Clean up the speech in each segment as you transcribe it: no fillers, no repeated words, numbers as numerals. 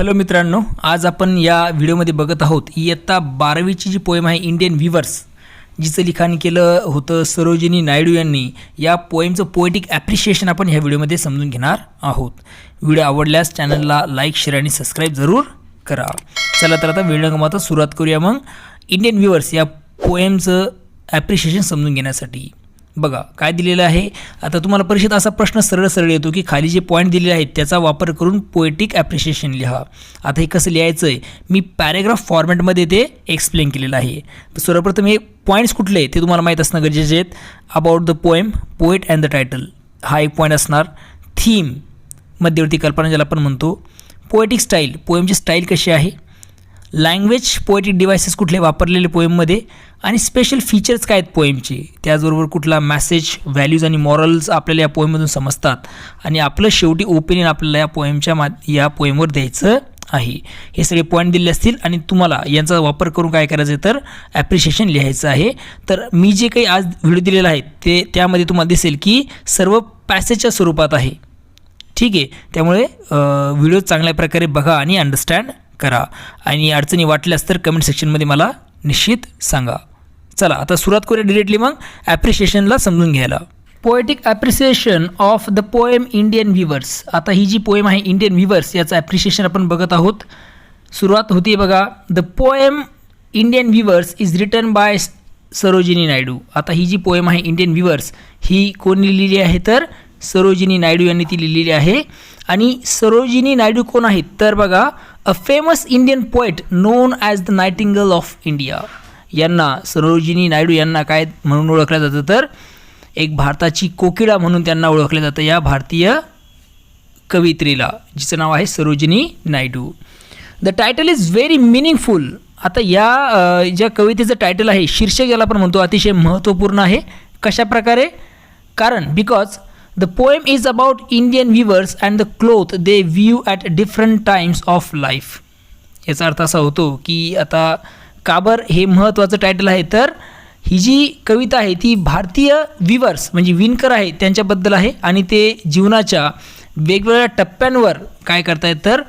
Hello मित्रांनो, आज आपण या व्हिडिओमध्ये बघत आहोत इयत्ता 12वीची जी पोएम आहे इंडियन व्हीवर्स, जिचं लिखाण केलं होतं सरोजिनी नायडू यांनी. या पोएमचं पोएटिक ॲप्रिशिएशन आपण ह्या व्हिडिओमध्ये समजून घेणार आहोत. व्हिडिओ आवडल्यास चॅनलला लाईक, शेअर आणि सबस्क्राईब जरूर करा. चला तर आता वेळ न गमावता सुरुवात करूया मग इंडियन व्हीवर्स या पोएमचं ॲप्रिशिएशन समजून घेण्यासाठी. बघा काय दिलेलं आहे. आता तुम्हाला परीक्षेत असा प्रश्न सरळ येतो की खाली जे पॉईंट दिलेले आहेत त्याचा वापर करून पोएटिक ॲप्रिशिएशन लिहा. आता हे कसं लिहायचं आहे मी पॅरेग्राफ फॉर्मॅटमध्ये ते एक्सप्लेन केलेलं आहे. तर सर्वप्रथम हे पॉईंट्स कुठले ते तुम्हाला माहीत असणं गरजेचे आहेत. About the poem, poet and the title हा एक पॉईंट असणार. थीम, मध्यवर्ती कल्पना ज्याला आपण म्हणतो. पोएटिक स्टाईल, पोएमची स्टाईल कशी आहे. लँग्वेज, पोएटिक डिव्हायसेस कुठले वापरलेले पोएममध्ये, आणि स्पेशल फीचर्स काय आहेत पोएमचे. त्याचबरोबर कुठला मॅसेज, व्हॅल्यूज आणि मॉरल्स आपल्याला या पोएममधून समजतात, आणि आपलं शेवटी ओपिनियन आपल्याला या पोएमवर द्यायचं आहे. हे सगळे पॉईंट दिले असतील आणि तुम्हाला यांचा वापर करून काय करायचं आहे तर ॲप्रिशिएशन लिहायचं आहे. तर मी जे काही आज व्हिडिओ दिलेला आहे ते त्यामध्ये तुम्हाला दिसेल की सर्व पॅसेजच्या स्वरूपात आहे. ठीक आहे, त्यामुळे व्हिडिओ चांगल्या प्रकारे बघा आणि अंडरस्टँड करा, आणि अडचणी वाटल्यास तर कमेंट सेक्शनमध्ये मला निश्चित सांगा. चला आता सुरुवात करूया डिरेक्टली मग ॲप्रिशिएशनला समजून घ्यायला. Poetic appreciation of the poem Indian weavers. आता ही जी पोएम आहे इंडियन व्हीवर्स याचं ॲप्रिशिएशन आपण बघत आहोत. सुरुवात होती बघा. The poem Indian weavers is written by Sarojini Naidu. आता ही जी पोएम आहे इंडियन व्हीवर्स ही कोणी लिहिलेली आहे तर सरोजिनी नायडू यांनी ती लिहिलेली आहे. आणि सरोजिनी नायडू कोण आहेत तर बघा, a famous Indian poet non as the nightingale of India. यांना सरोजिनी नायडू यांना काय म्हणून ओळखलं जातं तर एक भारताची कोकिळा म्हणून त्यांना ओळखलं जातं या भारतीय कवयित्रीला, जिचं नाव आहे Sarojini Naidu. The title is very meaningful. आता या ज्या कवितेचं टायटल आहे, शीर्षक ज्याला आपण म्हणतो, अतिशय महत्त्वपूर्ण आहे. कशा प्रकारे? कारण because the poem is about Indian weavers and the cloth they weave at different times of life. याचा अर्थ असा होतो की आता काबर हे महत्त्वाचं टायटल आहे तर ही जी कविता आहे ती भारतीय वीवर्स म्हणजे विणकर आहे त्यांच्याबद्दल आहे, आणि ते जीवनाच्या वेगवेगळ्या टप्प्यांवर काय करतायत तर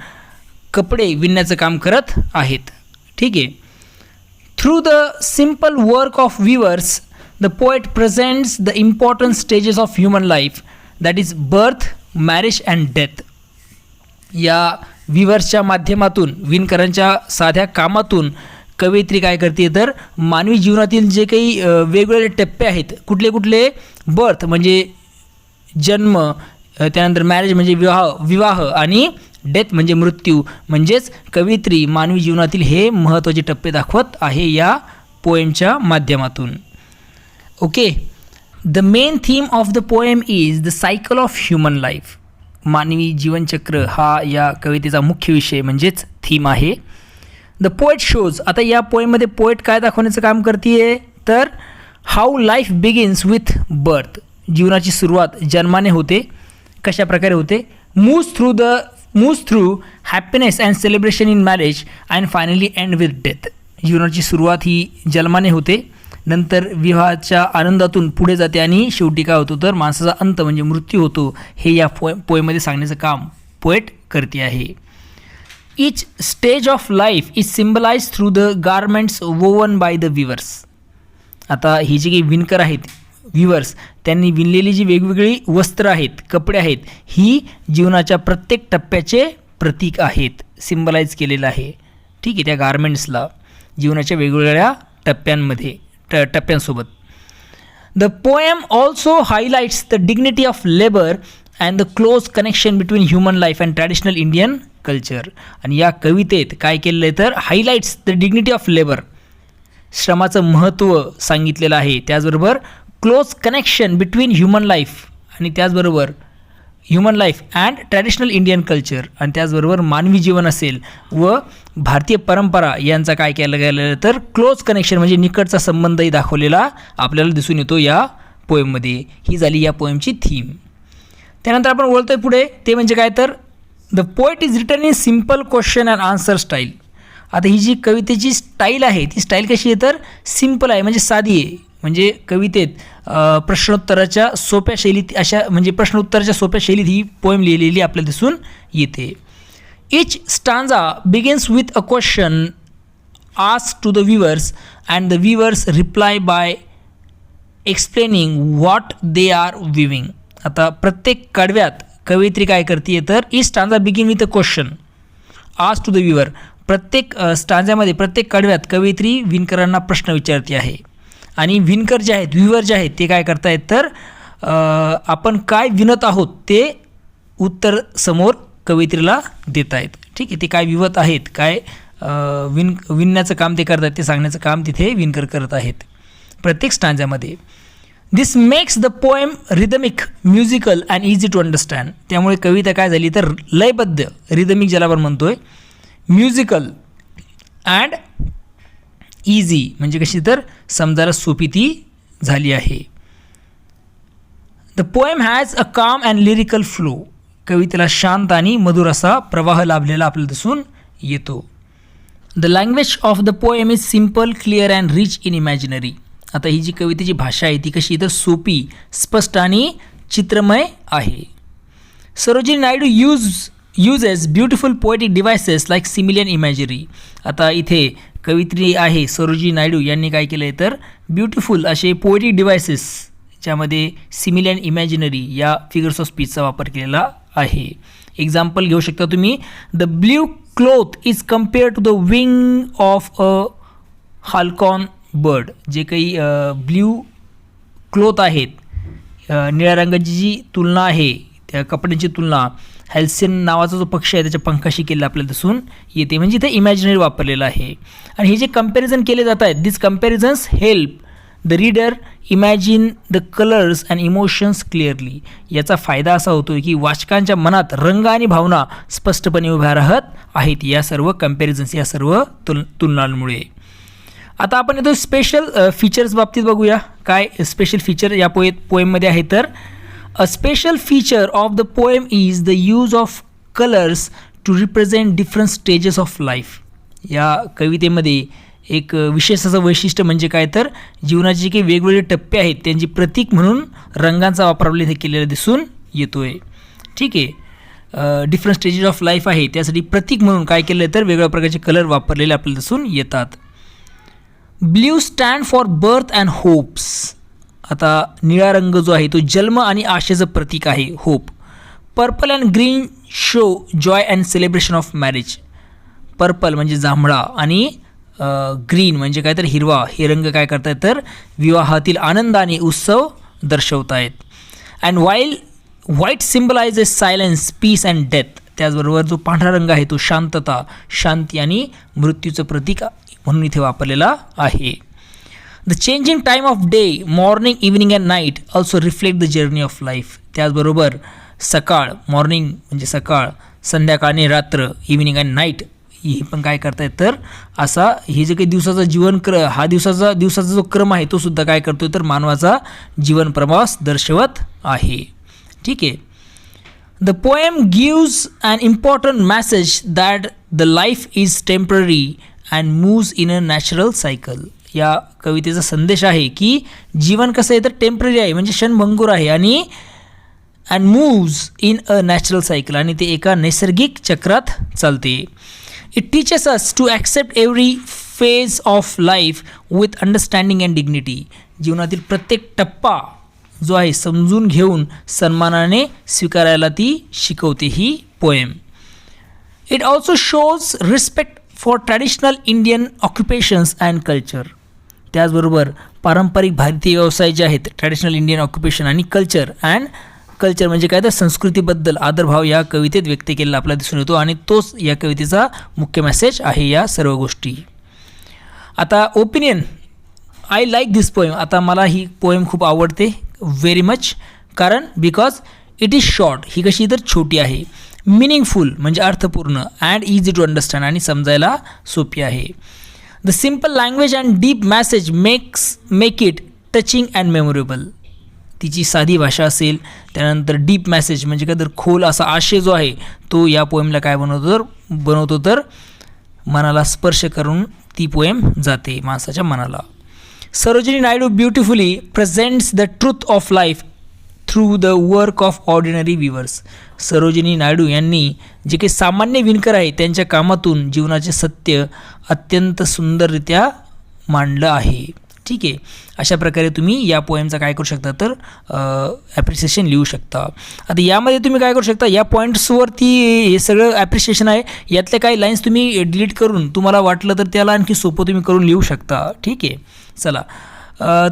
कपडे विणण्याचं काम करत आहेत. ठीक आहे. Through the simple work of viewers the poet presents the important stages of human life, that is birth, marriage and death. या व्हीवर्सच्या माध्यमातून, विणकरांच्या साध्या कामातून कवयित्री काय करते तर मानवी जीवनातील जे काही वेगवेगळे टप्पे आहेत, कुठले कुठले, बर्थ म्हणजे जन्म, त्यानंतर मॅरेज म्हणजे विवाह आणि डेथ म्हणजे मृत्यू. म्हणजेच कवयित्री मानवी जीवनातील हे महत्त्वाचे टप्पे दाखवत आहे या पोएमच्या माध्यमातून. Okay. The main theme of the poem is the cycle of human life. मानवी जीवनचक्र हा या कवितेचा मुख्य विषय म्हणजेच थीम आहे. The poet shows. आता या पोएममध्ये पोएट काय दाखवण्याचं काम करते तर how life begins with birth. जीवनाची सुरुवात जन्माने होते. कशा प्रकारे होते? Moves through happiness and celebration in marriage and finally end with death. जीवनाची सुरुवात ही जन्माने होते, नंतर विवाहाच्या आनंदातून पुढे जाते, आणि शेवटी काय होतो तर माणसाचा अंत म्हणजे मृत्यू होतो. हे या पोएममध्ये सांगण्याचं काम पोएट करते आहे. Each stage of life is symbolise through the garments woven by the weavers. आता ही जी काही विणकर आहेत व्हीवर्स, त्यांनी विणलेली जी वेगवेगळी वस्त्र आहेत, कपडे आहेत, ही जीवनाच्या प्रत्येक टप्प्याचे प्रतीक आहेत, सिम्बलाइज केलेलं आहे. ठीक आहे, त्या गारमेंट्सला जीवनाच्या वेगवेगळ्या टप्प्यांसोबत. The poem also highlights the dignity of labour and the close connection between human life and traditional Indian culture. आणि या कवितेत काय केलेलं आहे तर highlights the dignity of labour, श्रमाचं महत्त्व सांगितलेलं आहे. त्याचबरोबर close connection between human life, आणि त्याचबरोबर human life and traditional Indian culture, आणि त्याचबरोबर मानवी जीवन असेल व भारतीय परंपरा यांचा काय केलं गेलं तर क्लोज कनेक्शन म्हणजे निकटचा संबंधही दाखवलेला आपल्याला दिसून येतो या पोएममध्ये. ही झाली या पोएमची थीम. त्यानंतर आपण बोलतोय पुढे, ते म्हणजे काय तर the poet is written in simple question and answer style. आता ही जी कवितेची स्टाईल आहे ती स्टाईल कशी आहे तर सिम्पल आहे, म्हणजे साधी आहे. म्हणजे कवितेत प्रश्नोत्तराच्या सोप्या शैलीत, अशा म्हणजे प्रश्नोत्तराच्या सोप्या शैलीत ही पोएम लिहिलेली आपल्याला दिसून येते. Each stanza begins with a question asked to the viewers and the viewers reply by explaining what they are viewing. आता प्रत्येक कडव्यात कवयित्री काय करते तर each stanza begin with a question asked to the viewer. प्रत्येक स्टांजामध्ये प्रत्येक कडव्यात कवयित्री विणकरांना प्रश्न विचारते आहे आणि विणकर जे आहेत व्ह्यूअर जे आहेत ते काय करतायत तर आपण काय विणत आहोत ते उत्तर समोर कवयित्रीला देत आहेत. ठीक आहे, ते काय विवत आहेत काय विणण्याचं काम ते करत आहेत ते सांगण्याचं काम तिथे विणकर करत आहेत प्रत्येक स्टांजामध्ये. This makes the poem rhythmic musical and easy to understand. त्यामुळे कविता काय झाली तर लयबद्ध रिदमिक ज्याला आपण म्हणतोय म्युझिकल अँड इझी म्हणजे कशी तर समजायला सोपी ती झाली आहे. द पोएम हॅज अ काम अँड लिरिकल फ्लो. कवितेला शांत आणि मधुर असा प्रवाह लाभलेला आपल्याला दिसून येतो. The language of the poem is simple clear and rich in imaginary. आता ही जी कवितेची भाषा आहे ती कशी तर सोपी स्पष्ट आणि चित्रमय आहे. Sarojini Naidu uses beautiful poetic devices like simile and imagery. आता इथे कवयित्री आहे सरोजिनी नायडू यांनी काय केलं आहे तर ब्युटिफुल असे पोएटिक डिव्हायसेस ज्यामध्ये सिमिले अँड इमॅजिनरी या फिगर्स ऑफ स्पीचचा वापर केलेला आहे. एक्झाम्पल घेऊ शकता तुम्ही. The blue cloth is compare to the wing of a halcyon bird. जे काही ब्ल्यू क्लोथ आहेत निळ्या रंगाची जी तुलना आहे त्या कपड्यांची तुलना हॅल्सियन नावाचा जो पक्षी आहे त्याच्या पंखाशी केलेला आपल्याला दिसून येते. म्हणजे इथे इमॅजिनरी वापरलेलं आहे. आणि हे जे कंपॅरिझन केले जात आहेत this comparisons help the reader imagine the colours and emotions clearly. याचा फायदा असा होतो की वाचकांच्या मनात रंग आणि भावना स्पष्टपणे उभ्या राहत आहेत या सर्व कंपॅरिझन्स या सर्व तुलनांमुळे. आता आपण येतो स्पेशल फीचर्स बाबतीत बघूया. काय स्पेशल फीचर या पोएममध्ये आहे तर A special feature of the poem is the use of colors to represent different stages of life. या कवितेमध्ये एक विशेष असं वैशिष्ट्य म्हणजे काय तर जीवनाचे जे काही वेगवेगळे टप्पे आहेत त्यांची प्रतीक म्हणून रंगांचा वापर इथे केलेला दिसून येतोय. ठीक आहे, डिफरंट स्टेजेस ऑफ लाईफ आहे त्यासाठी प्रतीक म्हणून काय केलं तर वेगवेगळ्या प्रकारचे कलर वापरलेले आपल्याला दिसून येतात. Blue stand for birth and hopes. आता निळा रंग जो आहे तो जन्म आणि आशेचं प्रतीक आहे hope. Purple and green show Joy and celebration of marriage. Purple म्हणजे जांभळा आणि ग्रीन म्हणजे काय तर हिरवा हे रंग काय करतायत तर विवाहातील आनंद आणि उत्सव दर्शवत आहेत. And white symbolises silence peace and death. त्याचबरोबर जो पांढरा रंग आहे तो शांतता शांती आणि मृत्यूचं प्रतीक म्हणून इथे वापरलेला आहे. The changing time of day morning evening and night also reflect the journey of life. त्याचबरोबर सकाळ मॉर्निंग म्हणजे सकाळ संध्याकाळ आणि रात्र इव्हनिंग अँड नाईट ही पण काय करतायत तर असा हे जे काही दिवसाचा हा दिवसाचा जो क्रम आहे तो सुद्धा काय करतोय तर मानवाचा जीवन प्रवास दर्शवत आहे. ठीक आहे. The poem gives an important message that the life is temporary and moves in a natural cycle. या कवितेचा संदेश आहे की जीवन कसं आहे तर टेम्पररी आहे म्हणजे क्षणभंगूर आहे आणि and moves in a natural cycle आणि ते एका नैसर्गिक चक्रात चालते. It teaches us to accept every phase of life with understanding and dignity. जीवनातील प्रत्येक टप्पा जो आहे समजून घेऊन सन्मानाने स्वीकारायला ती शिकवते ही poem. It also shows respect for traditional Indian occupations and culture. त्याचबरोबर पारंपरिक भारतीय व्यवसाय जे आहेत ट्रॅडिशनल इंडियन ऑक्युपेशन आणि कल्चर म्हणजे काय तर संस्कृतीबद्दल आदरभाव या कवितेत व्यक्त केलेला आपल्याला दिसून येतो आणि तोच या कवितेचा मुख्य मेसेज आहे या सर्व गोष्टी. आता opinion I like this poem. आता मला ही पोएम खूप आवडते व्हेरी मच कारण बिकॉज इट इज शॉर्ट. ही कशी तर छोटी आहे. मिनिंगफुल म्हणजे अर्थपूर्ण अँड इझी टू अंडरस्टँड आणि समजायला सोपी आहे. The simple language and deep message make it touching and memorable. तिची साधी भाषा असेल त्यानंतर डीप मॅसेज म्हणजे काय तर खोल असा आशय जो आहे तो या पोएमला काय बनवतो तर मनाला स्पर्श करून ती पोएम जाते माणसाच्या मनाला. Sarojini Naidu beautifully presents the truth of life through the work of ordinary weavers. Sarojini Naidu यांनी जे काही सामान्य विणकर आहे त्यांच्या कामातून जीवनाचे सत्य अत्यंत सुंदररित्या मांडलं आहे. ठीक आहे, अशा प्रकारे तुम्ही या पोएमचा काय करू शकता तर ॲप्रिसिएशन लिहू शकता. आता यामध्ये तुम्ही काय करू शकता, या पॉईंट्सवरती हे सगळं ॲप्रिसिएशन आहे, यातले काही लाईन्स तुम्ही डिलीट करून तुम्हाला वाटलं तर त्याला आणखी सोपं तुम्ही करून लिहू शकता. ठीक आहे, चला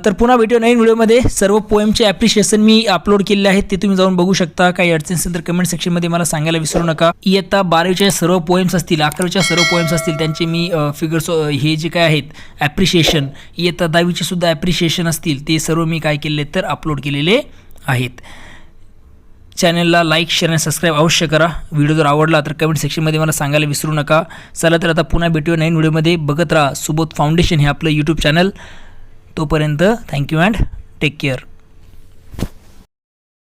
तर पुन्हा भेटूया नवीन व्हिडिओमध्ये. सर्व पोएमचे ॲप्रिशिएशन मी अपलोड केलेले आहेत, ते तुम्ही जाऊन बघू शकता. काही अडचण असेल तर कमेंट सेक्शनमध्ये मला सांगायला विसरू नका. इयत्ता 12वीच्या सर्व पोएम्स असतील, 11वीच्या सर्व पोएम्स असतील, त्यांचे मी फिगर्स हे जे काय आहेत ॲप्रिशिएशन, इयत्ता 10वीचे सुद्धा ॲप्रिशिएशन असतील, ते सर्व मी काय केले तर अपलोड केलेले आहेत. चॅनलला लाईक, शेअर आणि सबस्क्राईब अवश्य करा. व्हिडिओ जर आवडला तर कमेंट सेक्शनमध्ये मला सांगायला विसरू नका. चला तर आता पुन्हा भेटूया नवीन व्हिडिओमध्ये. बघत राहा सुबोध फाउंडेशन हे आपलं यूट्यूब चॅनल. तोपर्यंत थँक्यू अँड टेक केअर.